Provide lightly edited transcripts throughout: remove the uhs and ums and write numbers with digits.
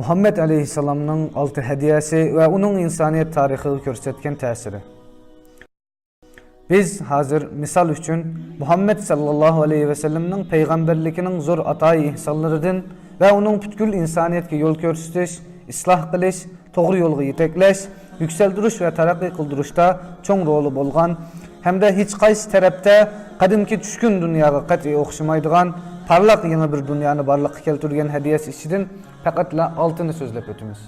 Muhammed Aleyhisselam'ın altı hediyesi ve onun insaniyet tarihi gösterken tesiri. Biz hazır misal üçün Muhammed sallallahu aleyhi ve sellem'nin peygamberlikinin zor atayı ihsanlarıdın ve onun bütkül insaniyetke yol görsütüş, islah kılış, doğru yolu yetekleş, yükselduruş ve tarakki kıldırışta çoğun rolu bolgan, hem de hiç qaysı tarafta kadimki düşkün dünyaga qat'i okşamaydıgan, parlak yeni bir dünyanı barlıqqa keltirgen hediyesi içidin faqatla altını sözlep ötümüz.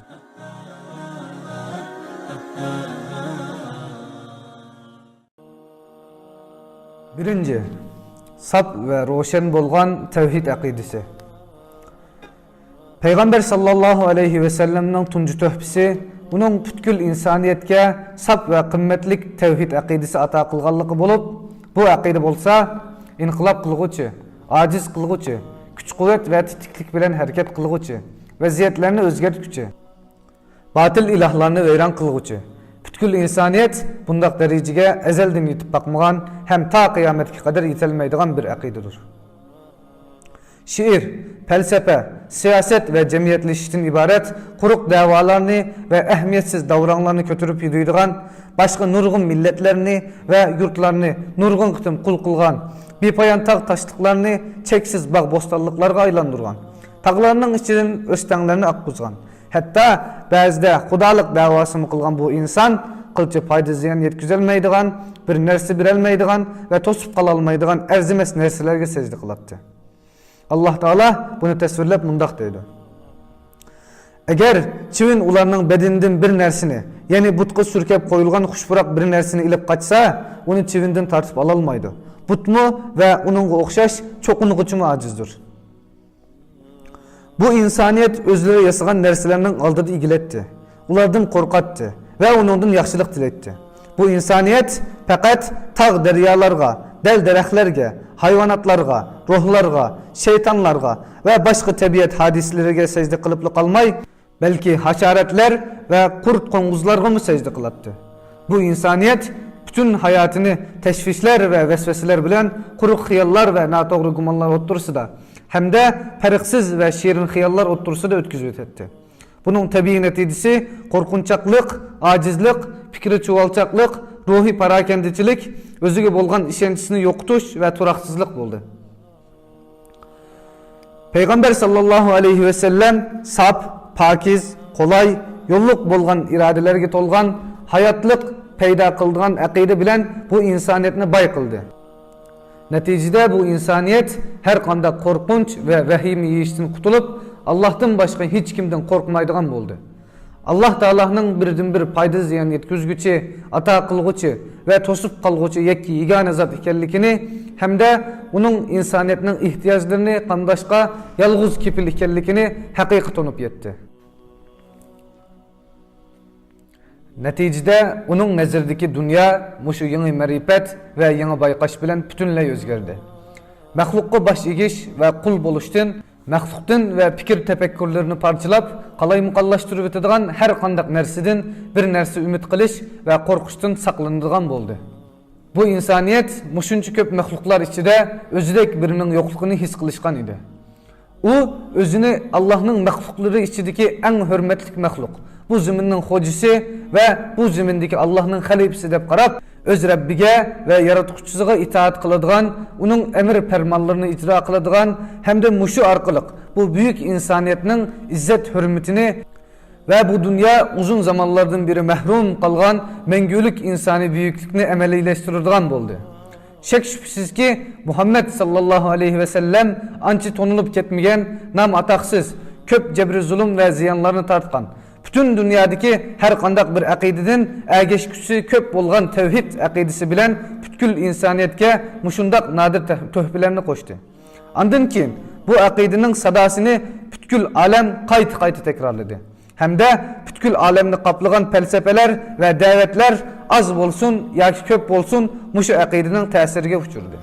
Birinci, sap ve roşen bolgan tevhid akidisi. Peygamber sallallahu aleyhi ve sellem'nin tuncu töhbisi, bunun bütkül insaniyetke sap ve kımmetlik tevhid akidisi ata kılganlığı bolup, bu akide bolsa inqilab kılgıcı, aciz kılgıcı, güç kuvvet ve titiklik bilen hareket kılgıcı, vaziyetlerini özgertgücü, batıl ilahlarını veyran kılgıcı. Bütkül insaniyet bundak derecege ezelden yetip bakmagan hem ta kıyametki kadar yetelmeydigan bir akidedir. Şiir, felsefe, siyaset ve cemiyetleşişten ibaret kuruk davalarını ve ehmiyetsiz davranlarını kötürüp yürüydüğün, başka nurgun milletlerini ve yurtlarını nurgun kıtım kul kılgan, bir payan tağ taşlıklarını çeksiz bağ bostallıklarga aylandırgan, tağlarının içinin östenlerini akkuzgan. Hatta bazıda xudalık davasını kılgan bu insan, kılçı payda ziyan yetküzelmeydiğin, bir nersi birelmeydiğin ve tosup kalalmaydiğin erzimes nersilerge secde kılattı. Allah Teala bunu tesvirlep mundaq deydi. Eğer çivin ularının bedeninden bir nersini, yani butku sürkep koyulgan huşburak bir nersini ilip kaçsa, onu çivinden tartıp alalmaydı. Butmu ve onunla okşaş çokunu kıçımı acizdir. Bu insaniyet özleri yasıgan nersilerinin aldığı ilgiletti. Ulardan korkattı ve onundan yaxşılık diletti. Bu insaniyet fakat tağ deryalarga, del dereklerge, hayvanatlarga, ruhlarga, şeytanlarga ve başka tabiat hadislerine secde kılıplı kalmay, belki haşaretler ve kurt konguzlarga mı secde kılattı. Bu insaniyet bütün hayatını teşvişler ve vesveseler bilen kuruk hıyallar ve natogru gumanlar otursu da, hem de periksiz ve şirin hıyallar otursu da ötküzüp etti. Bunun tabii neticesi korkunçaklık, acizlik, fikri çuvalçaklık, ruhi parakendicilik, özüge bolgan işençisini yoktuş ve turaksızlık boldu. Peygamber sallallahu aleyhi ve sellem sap, pakiz, kolay, yolluk bolgan iradelerge tolgan, hayatlık peyda kıldıgan akide bilen bu insaniyetini bay kıldı. Neticede bu insaniyet her kanda korkunç ve vahim yiyişten kutulup Allah'tan başka hiç kimden korkmaydıgan boldu. Allah Teala'nın birden bir payda ziyan yetküzgüçü, ata kılgıcı ve tosup kalgıcı yekki yegane zat ikenlikini hem de onun insaniyetinin ihtiyaçlarını kandaşka yalğız kipil ikenlikini hakikat onup yetti. Neticede onun nezirdeki dünya muşu yeni meripet ve yeni baykaş bilen bütünley özgerdi. Mahlukku baş igiş ve kul boluştun, mahluktan ve fikir tefekkürlerini parçalap, kalay mukallaştırıp ötediğin her kandak nersidin bir nersi ümit kılış ve korkuştan saklandıgan boldu. Bu insaniyet muşuncu köp mahluklar içinde özüdek birinin yokluğunu his kılışkan idi. O özünü Allah'ın mahlukları içindeki en hürmetlik mahluk, bu zümünün hocisi ve bu zümündeki Allah'ın halifesi dep qarab, öz Rabbige ve yaratıcısına itaat kıladığan, onun emir fermanlarını icra kıladığan hem de muşu arkalık bu büyük insaniyetinin izzet hürmetini ve bu dünya uzun zamanlardan biri mehrum kalgan mengülük insani büyüklükünü emelileştirirdiğan boldu. Şek şüphesiz ki Muhammed sallallahu aleyhi ve sellem ançı tonulup ketmegen, nam ataksız, köp cebri zulüm ve ziyanlarını tartkan, bütün dünyadaki her kandak bir akideden ägeşküsü köp bolgan tevhid akidesi bilen bütkül insaniyetke muşundak nadir töhbelerini koştu. Andın ki bu akidenin sadasını bütkül alem kayıt tekrarladı. Hem de bütkül alemini kaplagan felsefeler ve davetler az bolsun ya ki köp bolsun muşu akidenin tesirige uçurdu.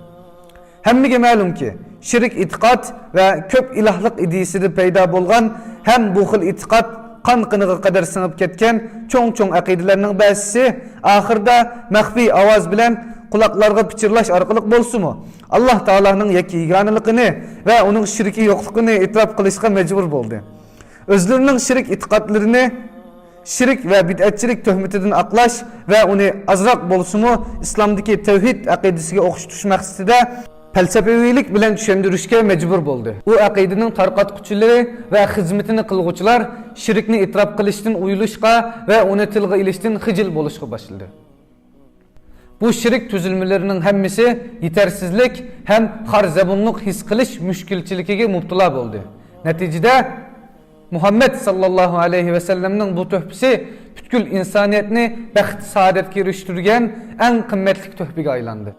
Hemmige ma'lum ki şirik itikat ve köp ilahlık idisidi peyda bolgan hem bu xil itikat kan kınığı kadar sınıp ketken çoğun akidelerinin bazısı ahırda mahfi avaz bilen kulaklarga piçirlaş arkalık bolsu mu? Allah Teala'nın yeki yiganılıkını ve onun şirki yokluğunu itiraf kılışka mecbur boldu. Özlerinin şirk itikadlarını şirk ve bid'atçilik töhmetinden aklaş ve onu azrak bolsumu İslam'daki tevhid akidesiga okuşturuş maqsadida falsafilik bilen düşündürüşke mecbur boldu. Bu akidenin tarqatquchilari ve hizmetini qilguvchilar shirkni itiraf qilishdan uyulishga ve onu tilga ilishdan xijil bo'lishga başladı. Bu şirk tüzülmelerinin hemmisi yetersizlik hem harzabunluk his qilish müşkilchiligiga mubtala boldu. Neticede Muhammed sallallahu aleyhi ve sellem'nin bu töhbisi bütkül insaniyetni baxt saadetga eriştirgen en kıymetli töhbiga aylandı.